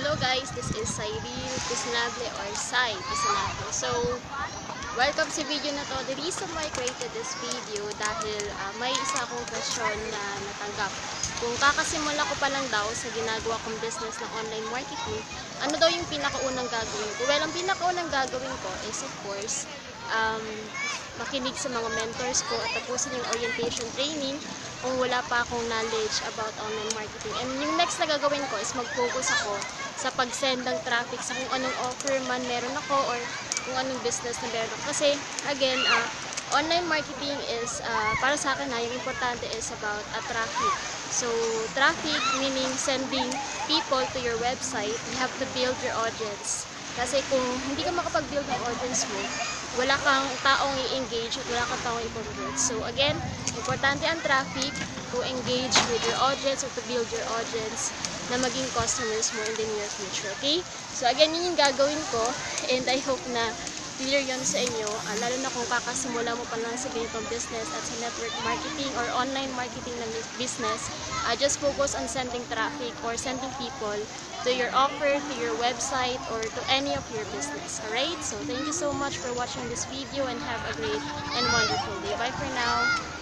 Hello guys, this is Cyril Pisnable or Sai Pisnable. So, welcome sa video na to. The reason why I created this video dahil may isa akong question na natanggap. Kung kakasimula ko pa lang daw sa ginagawa kong business ng online marketing, ano daw yung pinakaunang gagawin ko? Well, ang pinakaunang gagawin ko is of course, makinig sa mga mentors ko at tapusin yung orientation training kung wala pa akong knowledge about online marketing. And yung next na gagawin ko is mag-focus ako sa pag-send ng traffic sa kung anong offer man meron ako or kung anong business na meron ako. Kasi, again, online marketing is, para sa akin yung importante is about traffic. So, traffic meaning sending people to your website, you have to build your audience. Kasi kung hindi ka makapag-build ng audience mo, wala kang taong i-engage at wala kang taong i-convert. So again, importante ang traffic to engage with your audience or to build your audience na maging customers mo in the near future. Okay? So again, yun yung gagawin ko and I hope na clear yun sa inyo. Lalo na kung kakasimula mo pa lang sa ganitong business at sa network marketing or online marketing ng business, just focus on sending traffic or sending people to your offer, to your website, or to any of your business. Alright? So thank you so much for watching this video and have a great and wonderful day. Bye for now.